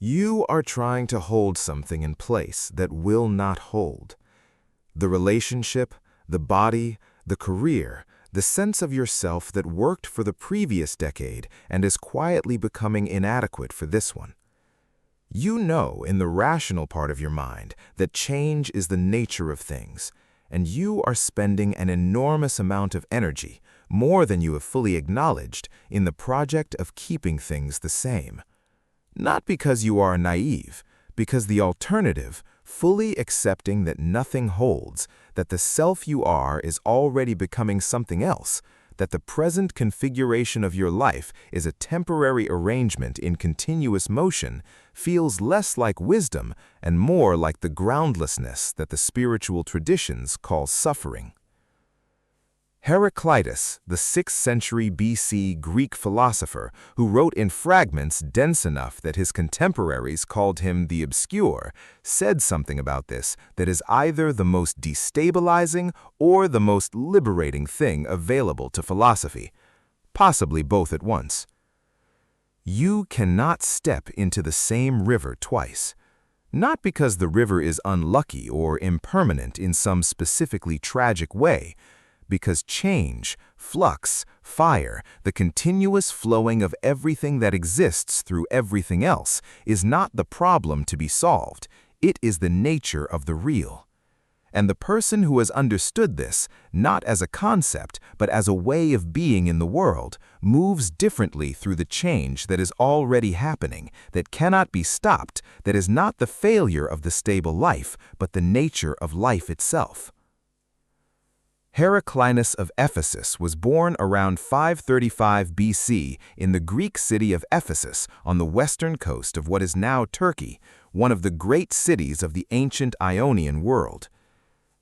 You are trying to hold something in place that will not hold. The relationship, the body, the career, the sense of yourself that worked for the previous decade and is quietly becoming inadequate for this one. You know in the rational part of your mind that change is the nature of things, and you are spending an enormous amount of energy, more than you have fully acknowledged, in the project of keeping things the same. Not because you are naive, because the alternative, fully accepting that nothing holds, that the self you are is already becoming something else, that the present configuration of your life is a temporary arrangement in continuous motion, feels less like wisdom and more like the groundlessness that the spiritual traditions call suffering. Heraclitus, the 6th century BC Greek philosopher who wrote in fragments dense enough that his contemporaries called him the obscure, said something about this that is either the most destabilizing or the most liberating thing available to philosophy, possibly both at once. You cannot step into the same river twice. Not because the river is unlucky or impermanent in some specifically tragic way, because change, flux, fire, the continuous flowing of everything that exists through everything else is not the problem to be solved, it is the nature of the real. And the person who has understood this, not as a concept, but as a way of being in the world, moves differently through the change that is already happening, that cannot be stopped, that is not the failure of the stable life, but the nature of life itself. Heraclitus of Ephesus was born around 535 BC in the Greek city of Ephesus on the western coast of what is now Turkey, one of the great cities of the ancient Ionian world.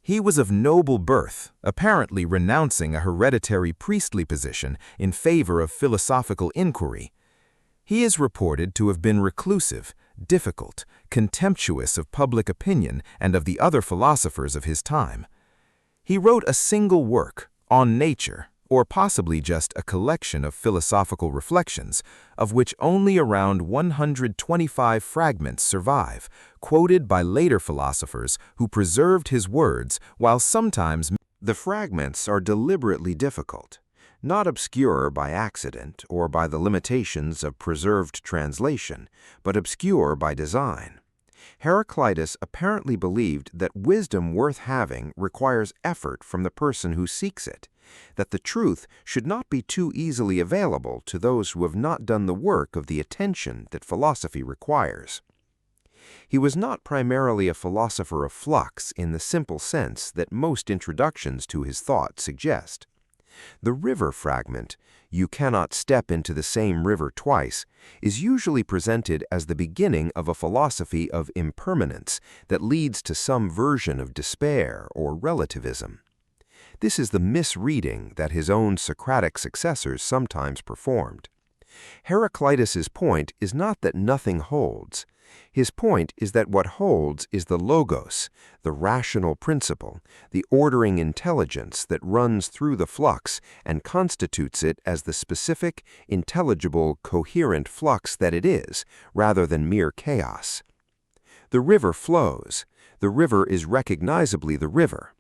He was of noble birth, apparently renouncing a hereditary priestly position in favor of philosophical inquiry. He is reported to have been reclusive, difficult, contemptuous of public opinion and of the other philosophers of his time. He wrote a single work, On Nature, or possibly just a collection of philosophical reflections, of which only around 125 fragments survive, quoted by later philosophers who preserved his words, while sometimes the fragments are deliberately difficult, not obscure by accident or by the limitations of preserved translation, but obscure by design. Heraclitus apparently believed that wisdom worth having requires effort from the person who seeks it, that the truth should not be too easily available to those who have not done the work of the attention that philosophy requires. He was not primarily a philosopher of flux in the simple sense that most introductions to his thought suggest. The river fragment, "You cannot step into the same river twice," is usually presented as the beginning of a philosophy of impermanence that leads to some version of despair or relativism. This is the misreading that his own Socratic successors sometimes performed. Heraclitus's point is not that nothing holds. His point is that what holds is the logos, the rational principle, the ordering intelligence that runs through the flux and constitutes it as the specific, intelligible, coherent flux that it is, rather than mere chaos. The river flows. The river is recognizably the river.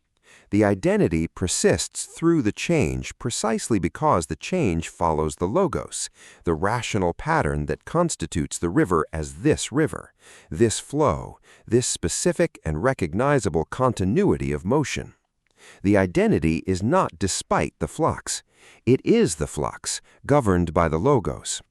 The identity persists through the change precisely because the change follows the logos, the rational pattern that constitutes the river as this river, this flow, this specific and recognizable continuity of motion. The identity is not despite the flux. It is the flux, governed by the logos.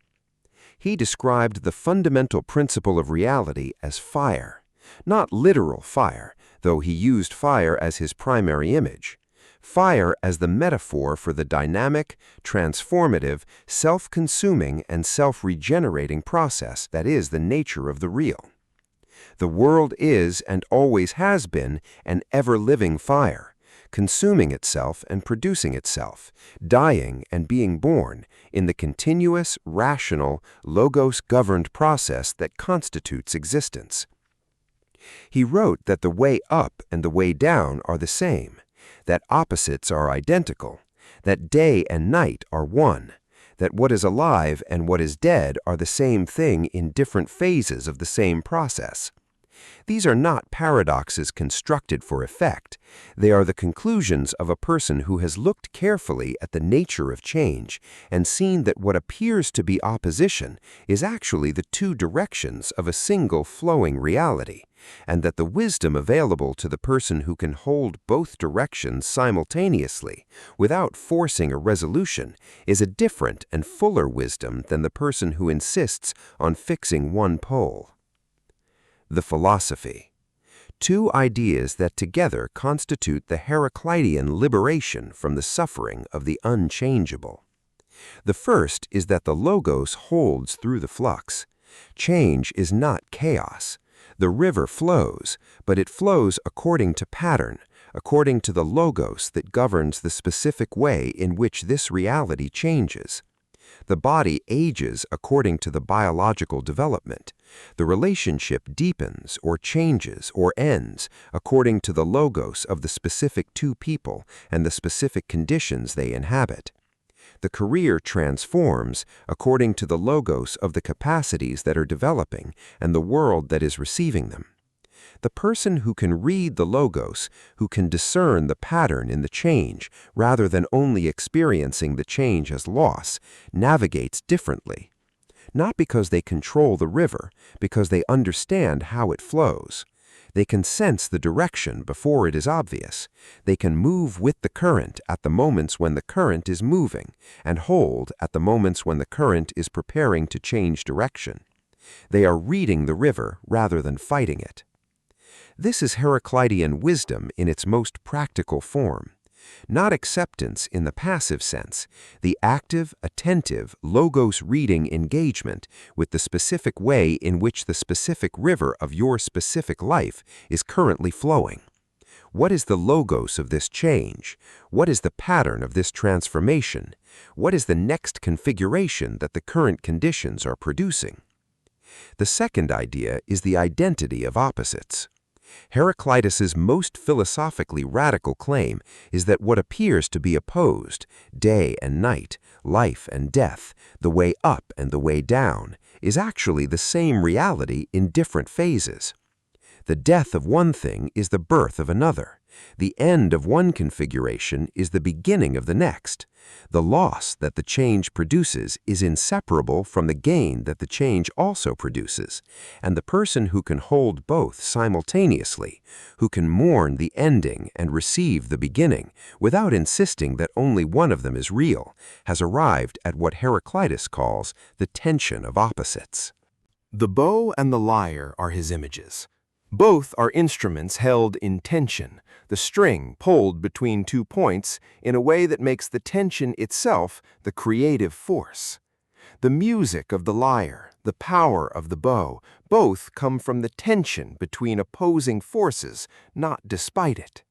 He described the fundamental principle of reality as fire, not literal fire, though he used fire as his primary image. Fire as the metaphor for the dynamic, transformative, self-consuming, and self-regenerating process that is the nature of the real. The world is and always has been an ever-living fire, consuming itself and producing itself, dying and being born in the continuous, rational, logos-governed process that constitutes existence. He wrote that the way up and the way down are the same, that opposites are identical, that day and night are one, that what is alive and what is dead are the same thing in different phases of the same process. These are not paradoxes constructed for effect. They are the conclusions of a person who has looked carefully at the nature of change and seen that what appears to be opposition is actually the two directions of a single flowing reality, and that the wisdom available to the person who can hold both directions simultaneously without forcing a resolution is a different and fuller wisdom than the person who insists on fixing one pole. The philosophy. Two ideas that together constitute the Heraclitean liberation from the suffering of the unchangeable. The first is that the logos holds through the flux. Change is not chaos. The river flows, but it flows according to pattern, according to the logos that governs the specific way in which this reality changes. The body ages according to the biological development. The relationship deepens or changes or ends according to the logos of the specific two people and the specific conditions they inhabit. The career transforms according to the logos of the capacities that are developing and the world that is receiving them. The person who can read the logos, who can discern the pattern in the change rather than only experiencing the change as loss, navigates differently. Not because they control the river, because they understand how it flows. They can sense the direction before it is obvious. They can move with the current at the moments when the current is moving, and hold at the moments when the current is preparing to change direction. They are reading the river rather than fighting it. This is Heraclitean wisdom in its most practical form. Not acceptance in the passive sense, the active, attentive, logos-reading engagement with the specific way in which the specific river of your specific life is currently flowing. What is the logos of this change? What is the pattern of this transformation? What is the next configuration that the current conditions are producing? The second idea is the identity of opposites. Heraclitus's most philosophically radical claim is that what appears to be opposed, day and night, life and death, the way up and the way down, is actually the same reality in different phases. The death of one thing is the birth of another. The end of one configuration is the beginning of the next. The loss that the change produces is inseparable from the gain that the change also produces, and the person who can hold both simultaneously, who can mourn the ending and receive the beginning without insisting that only one of them is real, has arrived at what Heraclitus calls the tension of opposites. The bow and the lyre are his images. Both are instruments held in tension, the string pulled between 2 points in a way that makes the tension itself the creative force. The music of the lyre, the power of the bow, both come from the tension between opposing forces, not despite it.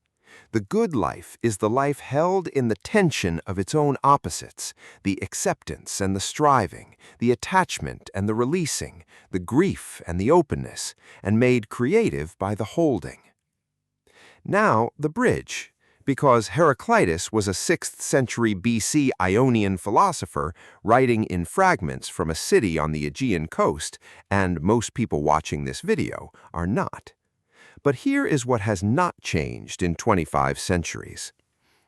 The good life is the life held in the tension of its own opposites, the acceptance and the striving, the attachment and the releasing, the grief and the openness, and made creative by the holding. Now, the bridge. Because Heraclitus was a 6th century BC Ionian philosopher writing in fragments from a city on the Aegean coast, and most people watching this video are not. But here is what has not changed in 25 centuries.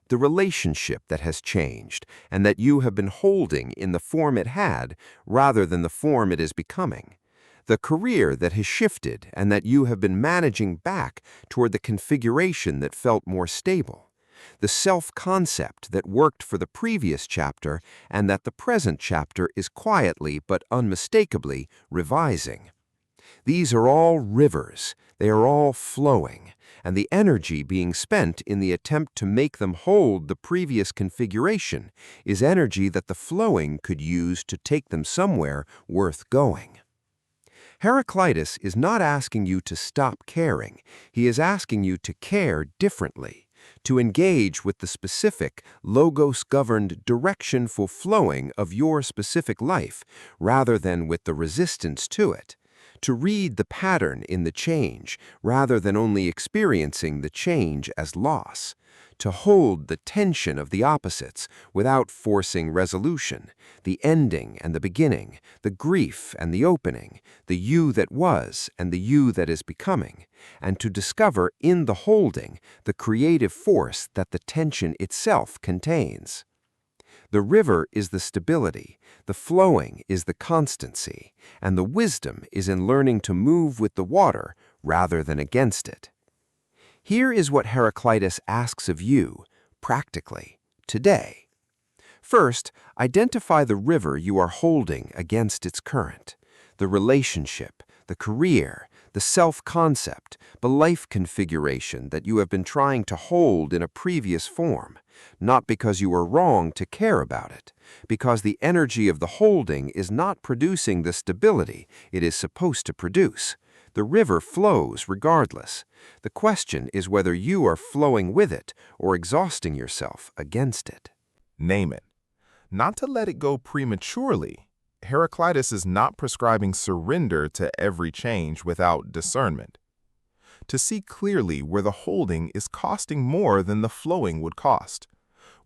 The relationship that has changed and that you have been holding in the form it had rather than the form it is becoming. The career that has shifted and that you have been managing back toward the configuration that felt more stable. The self-concept that worked for the previous chapter and that the present chapter is quietly but unmistakably revising. These are all rivers, they are all flowing, and the energy being spent in the attempt to make them hold the previous configuration is energy that the flowing could use to take them somewhere worth going. Heraclitus is not asking you to stop caring, he is asking you to care differently, to engage with the specific, logos-governed, directionful flowing of your specific life rather than with the resistance to it. to read the pattern in the change rather than only experiencing the change as loss, to hold the tension of the opposites without forcing resolution, the ending and the beginning, the grief and the opening, the you that was and the you that is becoming, and to discover in the holding the creative force that the tension itself contains. The river is the stability, the flowing is the constancy, and the wisdom is in learning to move with the water rather than against it. Here is what Heraclitus asks of you, practically, today. First, identify the river you are holding against its current, the relationship, the career, the self-concept, the life configuration that you have been trying to hold in a previous form, not because you are wrong to care about it, because the energy of the holding is not producing the stability it is supposed to produce. The river flows regardless. The question is whether you are flowing with it or exhausting yourself against it. Name it. Not to let it go prematurely. Heraclitus is not prescribing surrender to every change without discernment. To see clearly where the holding is costing more than the flowing would cost,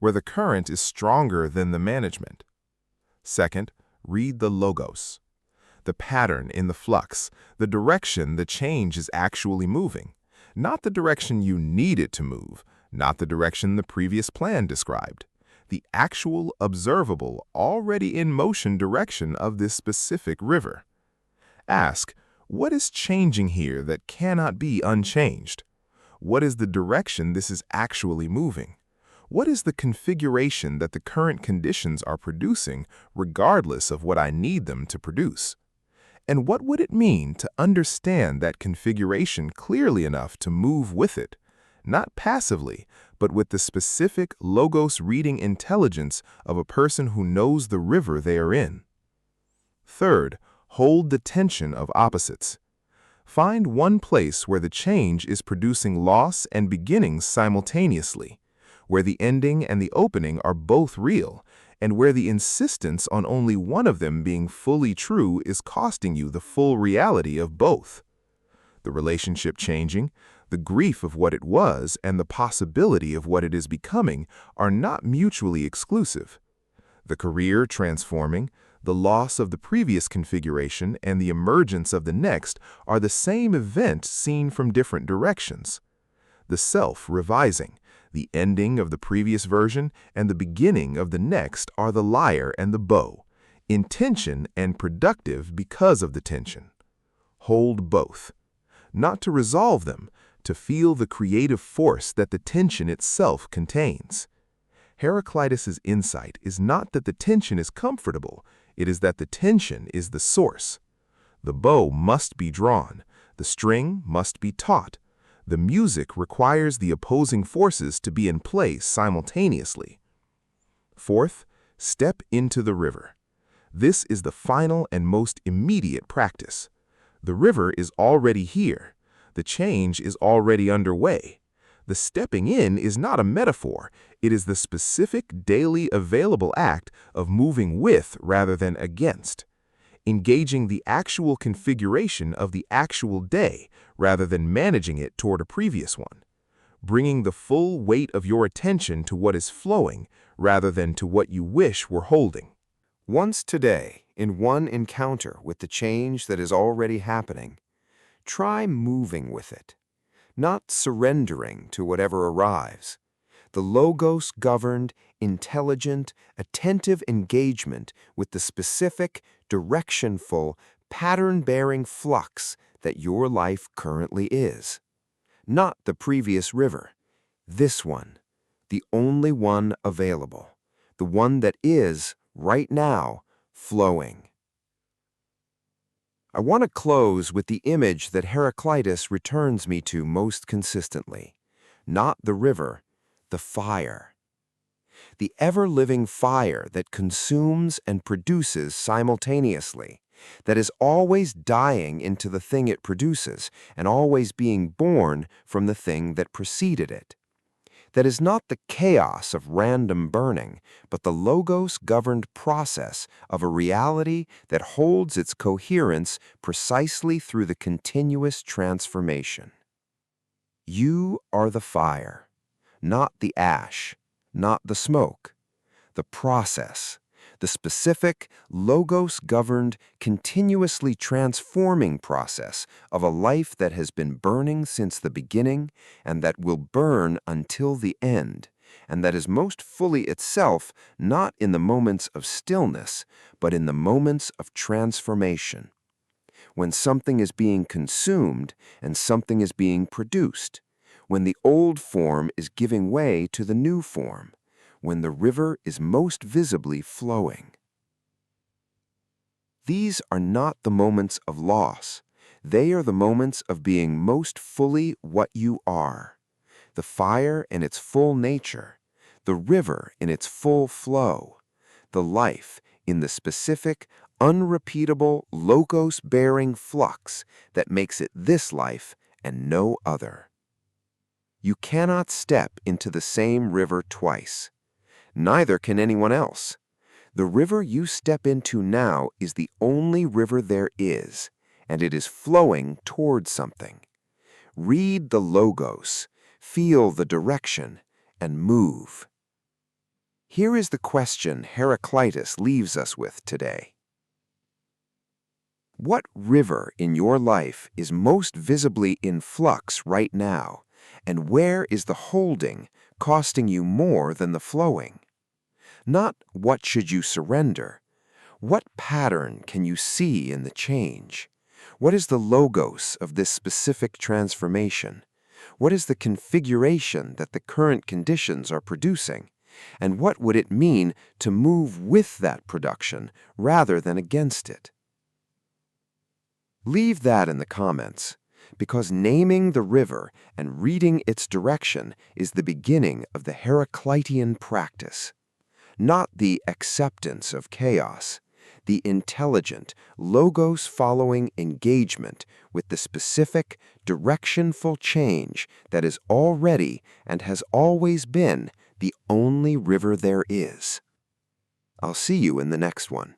where the current is stronger than the management. Second, read the logos. The pattern in the flux, the direction the change is actually moving, not the direction you need it to move, not the direction the previous plan described, the actual, observable, already in motion direction of this specific river. Ask, what is changing here that cannot be unchanged? What is the direction this is actually moving? What is the configuration that the current conditions are producing regardless of what I need them to produce? And what would it mean to understand that configuration clearly enough to move with it, not passively, but with the specific logos reading intelligence of a person who knows the river they are in? Third, hold the tension of opposites. Find one place where the change is producing loss and beginnings simultaneously, where the ending and the opening are both real, and where the insistence on only one of them being fully true is costing you the full reality of both. The relationship changing, the grief of what it was, and the possibility of what it is becoming are not mutually exclusive. The career transforming, the loss of the previous configuration, and the emergence of the next are the same event seen from different directions. The self revising, the ending of the previous version and the beginning of the next are the lyre and the bow, in tension and productive because of the tension. Hold both. Not to resolve them, to feel the creative force that the tension itself contains. Heraclitus's insight is not that the tension is comfortable, it is that the tension is the source. The bow must be drawn, the string must be taut. The music requires the opposing forces to be in place simultaneously. Fourth, step into the river. This is the final and most immediate practice. The river is already here. The change is already underway. The stepping in is not a metaphor. It is the specific daily available act of moving with rather than against, engaging the actual configuration of the actual day rather than managing it toward a previous one, bringing the full weight of your attention to what is flowing rather than to what you wish were holding. Once today, in one encounter with the change that is already happening, try moving with it, not surrendering to whatever arrives. The logos-governed, intelligent, attentive engagement with the specific, directionful, pattern-bearing flux that your life currently is. Not the previous river, this one, the only one available, the one that is, right now, flowing. I want to close with the image that Heraclitus returns me to most consistently. Not the river, the fire. The ever-living fire that consumes and produces simultaneously, that is always dying into the thing it produces and always being born from the thing that preceded it. that is not the chaos of random burning, but the logos-governed process of a reality that holds its coherence precisely through the continuous transformation. You are the fire, not the ash, not the smoke, the process, the specific, logos-governed, continuously transforming process of a life that has been burning since the beginning and that will burn until the end, and that is most fully itself not in the moments of stillness, but in the moments of transformation, when something is being consumed and something is being produced, when the old form is giving way to the new form, when the river is most visibly flowing. These are not the moments of loss. They are the moments of being most fully what you are. The fire in its full nature, the river in its full flow, the life in the specific, unrepeatable, logos-bearing flux that makes it this life and no other. You cannot step into the same river twice. Neither can anyone else. The river you step into now is the only river there is, and it is flowing towards something. Read the logos, feel the direction, and move. Here is the question Heraclitus leaves us with today. What river in your life is most visibly in flux right now, and where is the holding costing you more than the flowing? Not what should you surrender. What pattern can you see in the change? What is the logos of this specific transformation? What is the configuration that the current conditions are producing? And what would it mean to move with that production rather than against it? Leave that in the comments, because naming the river and reading its direction is the beginning of the Heraclitean practice. Not the acceptance of chaos, the intelligent, logos-following engagement with the specific, directionful change that is already and has always been the only river there is. I'll see you in the next one.